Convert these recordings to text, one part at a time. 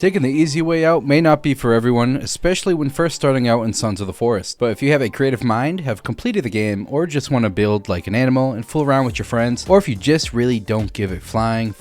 Taking the easy way out may not be for everyone, especially when first starting out in Sons of the Forest. But if you have a creative mind, have completed the game, or just want to build like an animal and fool around with your friends, or if you just really don't give a flying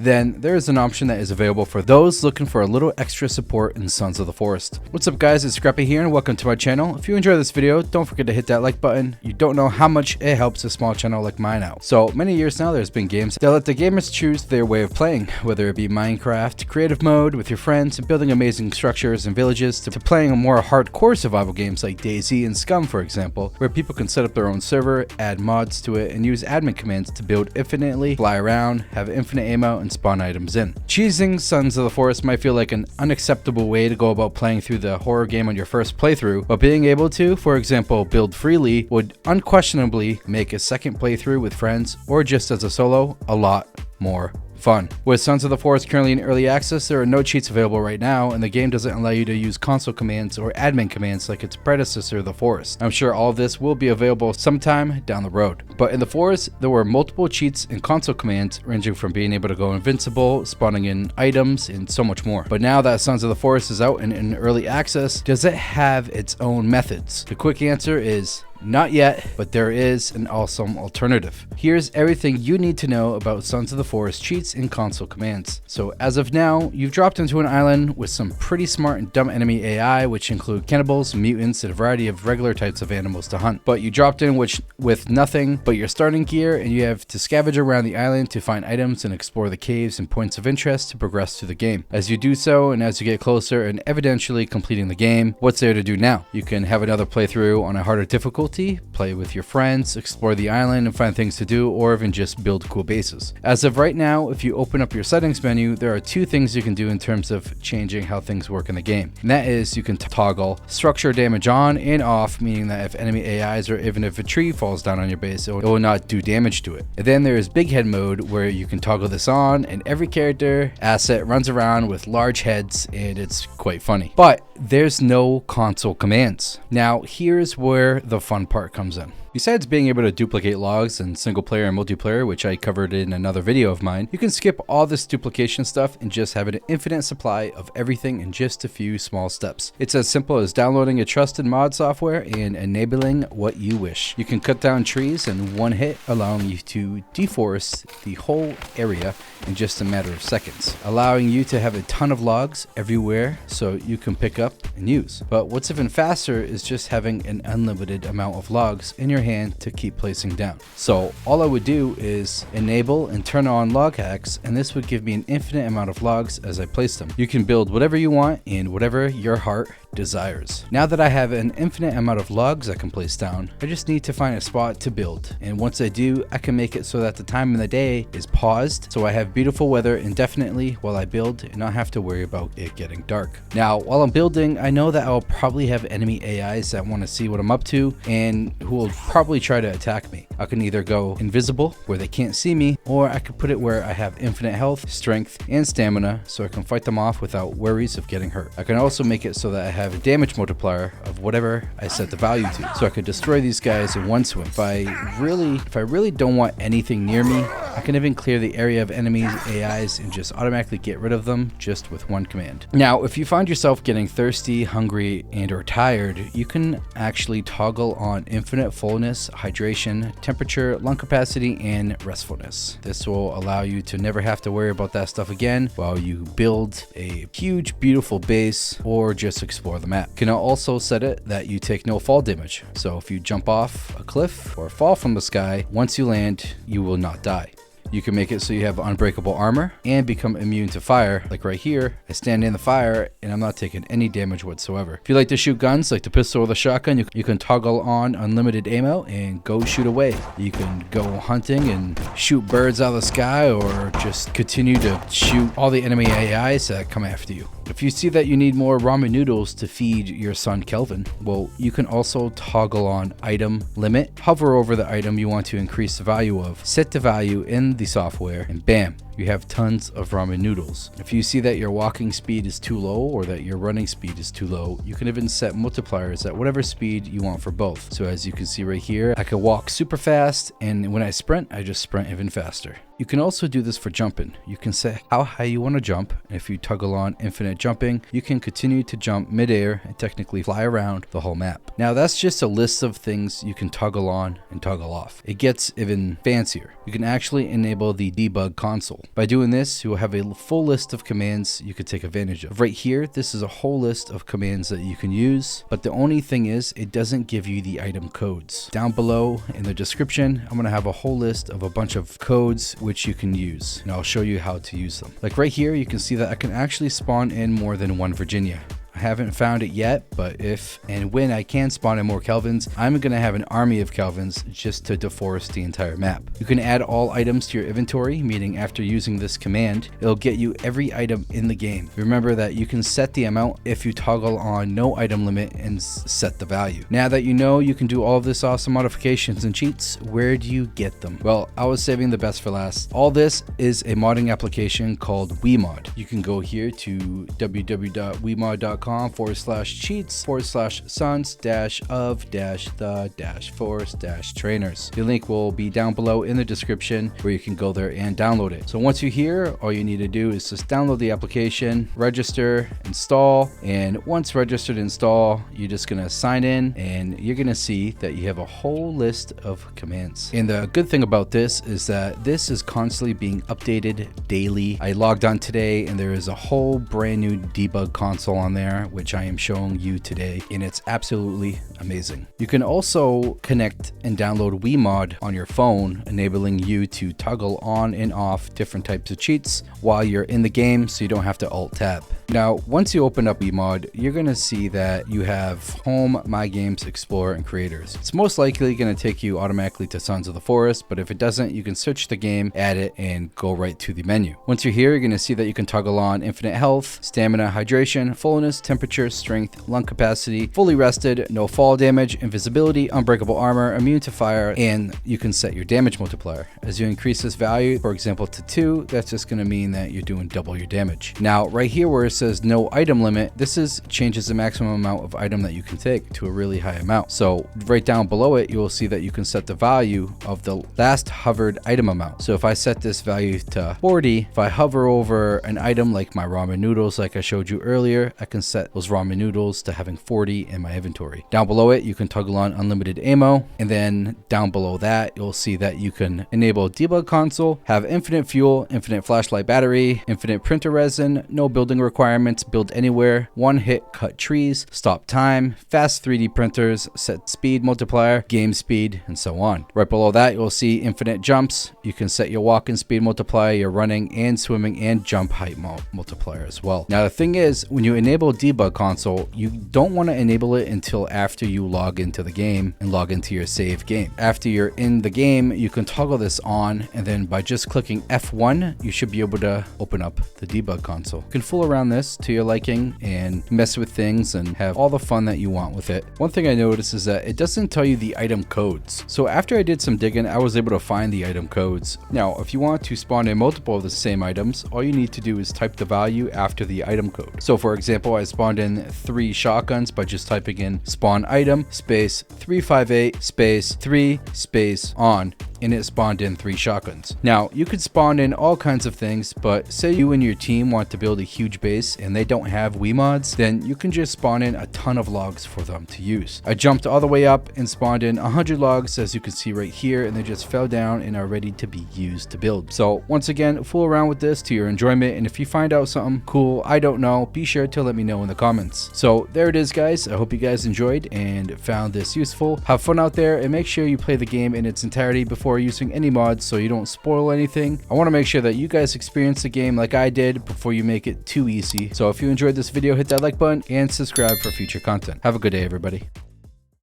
then there is an option that is available for those looking for a little extra support in Sons of the Forest. What's up guys, it's Scrappy here and welcome to my channel. If you enjoy this video, don't forget to hit that like button. You don't know how much it helps a small channel like mine out. So many years now there's been games that let the gamers choose their way of playing, whether it be Minecraft, creative mode with your friends and building amazing structures and villages, to playing a more hardcore survival games like DayZ and Scum for example, where people can set up their own server, add mods to it, and use admin commands to build infinitely, fly around, have infinite ammo, and spawn items in. Cheesing Sons of the Forest might feel like an unacceptable way to go about playing through the horror game on your first playthrough, but being able to, for example, build freely would unquestionably make a second playthrough with friends or just as a solo a lot more fun. With Sons of the Forest currently in early access, there are no cheats available right now, and the game doesn't allow you to use console commands or admin commands like its predecessor, The Forest. I'm sure all of this will be available sometime down the road. But in The Forest, there were multiple cheats and console commands ranging from being able to go invincible, spawning in items, and so much more. But now that Sons of the Forest is out and in early access, does it have its own methods? The quick answer is not yet, but there is an awesome alternative. Here's everything you need to know about Sons of the Forest cheats and console commands. So as of now, you've dropped into an island with some pretty smart and dumb enemy AI, which include cannibals, mutants, and a variety of regular types of animals to hunt. But you dropped in with nothing but your starting gear, and you have to scavenge around the island to find items and explore the caves and points of interest to progress through the game. As you do so, and as you get closer and evidentially completing the game, what's there to do now? You can have another playthrough on a harder difficulty, play with your friends, explore the island and find things to do, or even just build cool bases. As of right now, if you open up your settings menu, there are two things you can do in terms of changing how things work in the game. And that is you can toggle structure damage on and off, meaning that if enemy AIs or even if a tree falls down on your base, it will not do damage to it. And then there is big head mode where you can toggle this on and every character asset runs around with large heads and it's quite funny. But there's no console commands. Now here's where the fun part comes in. Besides being able to duplicate logs in single player and multiplayer, which I covered in another video of mine, you can skip all this duplication stuff and just have an infinite supply of everything in just a few small steps. It's as simple as downloading a trusted mod software and enabling what you wish. You can cut down trees in one hit, allowing you to deforest the whole area in just a matter of seconds, allowing you to have a ton of logs everywhere so you can pick up and use. But what's even faster is just having an unlimited amount of logs in your hand to keep placing down. So all I would do is enable and turn on log hacks, and this would give me an infinite amount of logs as I place them. You can build whatever you want and whatever your heart desires. Now that I have an infinite amount of logs I can place down, I just need to find a spot to build. And once I do, I can make it so that the time in the day is paused, so I have beautiful weather indefinitely while I build and not have to worry about it getting dark. Now, while I'm building, I know that I'll probably have enemy AIs that want to see what I'm up to and who will probably try to attack me. I can either go invisible where they can't see me, or I could put it where I have infinite health, strength, and stamina so I can fight them off without worries of getting hurt. I can also make it so that I have a damage multiplier of whatever I set the value to, so I could destroy these guys in one swing. If I really don't want anything near me, I can even clear the area of enemies, AIs, and just automatically get rid of them just with one command. Now, if you find yourself getting thirsty, hungry, and or tired, you can actually toggle on infinite fullness, hydration, temperature, lung capacity, and restfulness. This will allow you to never have to worry about that stuff again while you build a huge, beautiful base or just explore the map. You can also set it that you take no fall damage. So if you jump off a cliff or fall from the sky, once you land, you will not die. You can make it so you have unbreakable armor and become immune to fire. Like right here, I stand in the fire and I'm not taking any damage whatsoever. If you like to shoot guns like the pistol or the shotgun, you can toggle on unlimited ammo and go shoot away. You can go hunting and shoot birds out of the sky, or just continue to shoot all the enemy AIs that come after you. If you see that you need more ramen noodles to feed your son Kelvin, well, you can also toggle on item limit, hover over the item you want to increase the value of, set the value in the software, and bam, you have tons of ramen noodles. If you see that your walking speed is too low or that your running speed is too low, you can even set multipliers at whatever speed you want for both. So as you can see right here, I can walk super fast, and when I sprint, I just sprint even faster. You can also do this for jumping. You can set how high you want to jump. If you toggle on infinite jumping, you can continue to jump midair and technically fly around the whole map. Now that's just a list of things you can toggle on and toggle off. It gets even fancier. You can actually enable the debug console. By doing this, you will have a full list of commands you could take advantage of. Right here, this is a whole list of commands that you can use, but the only thing is it doesn't give you the item codes. Down below in the description, I'm going to have a whole list of a bunch of codes which you can use, and I'll show you how to use them. Like right here, you can see that I can actually spawn in more than one Virginia. I haven't found it yet, but if and when I can spawn in more Kelvins, I'm going to have an army of Kelvins just to deforest the entire map. You can add all items to your inventory, meaning after using this command, it'll get you every item in the game. Remember that you can set the amount if you toggle on no item limit and set the value. Now that you know you can do all of this awesome modifications and cheats, where do you get them? Well, I was saving the best for last. All this is a modding application called WeMod. You can go here to www.wemod.com/cheats/sons-of-the-forest-trainers. The link will be down below in the description where you can go there and download it. So once you're here, all you need to do is just download the application, register, install, and once registered, install, you're just gonna sign in and you're gonna see that you have a whole list of commands. And the good thing about this is that this is constantly being updated daily. I logged on today and there is a whole brand new debug console on there, which I am showing you today, and it's absolutely amazing. You can also connect and download WeMod on your phone, enabling you to toggle on and off different types of cheats while you're in the game, so you don't have to alt tab. Now, once you open up WeMod, you're going to see that you have Home, My Games, Explore, and Creators. It's most likely going to take you automatically to Sons of the Forest, but if it doesn't, you can search the game, add it, and go right to the menu. Once you're here, you're going to see that you can toggle on infinite health, stamina, hydration, fullness, temperature, strength, lung capacity, fully rested, no fall damage, invisibility, unbreakable armor, immune to fire, and you can set your damage multiplier. As you increase this value, for example, to 2, that's just going to mean that you're doing double your damage. Now, right here where it says no item limit, this changes the maximum amount of item that you can take to a really high amount. So right down below it, you will see that you can set the value of the last hovered item amount. So if I set this value to 40, if I hover over an item like my ramen noodles, like I showed you earlier, I can set those ramen noodles to having 40 in my inventory. Down below it, you can toggle on unlimited ammo, and then down below that, you'll see that you can enable debug console, have infinite fuel, infinite flashlight battery, infinite printer resin, no building requirements, build anywhere, one hit cut trees, stop time, fast 3D printers, set speed multiplier, game speed, and so on. Right below that, you'll see infinite jumps. You can set your walking speed multiplier, your running and swimming and jump height multiplier as well. Now the thing is, when you enable debug console, you don't want to enable it until after you log into the game and log into your save game. After you're in the game, you can toggle this on, and then by just clicking F1, you should be able to open up the debug console. You can fool around this to your liking and mess with things and have all the fun that you want with it. One thing I noticed is that it doesn't tell you the item codes. So after I did some digging, I was able to find the item codes. Now, if you want to spawn in multiple of the same items, all you need to do is type the value after the item code. So for example, I spawned in 3 shotguns by just typing in spawn item space 358 space 3 space on, and it spawned in 3 shotguns. Now, you could spawn in all kinds of things, but say you and your team want to build a huge base and they don't have WeMods, then you can just spawn in a ton of logs for them to use. I jumped all the way up and spawned in 100 logs, as you can see right here, and they just fell down and are ready to be used to build. So once again, fool around with this to your enjoyment, and if you find out something cool I don't know, be sure to let me know in the comments. So there it is, guys. I hope you guys enjoyed and found this useful. Have fun out there, and make sure you play the game in its entirety before using any mods so you don't spoil anything. I want to make sure that you guys experience the game like I did before you make it too easy. So if you enjoyed this video, hit that like button and subscribe for future content. Have a good day, everybody.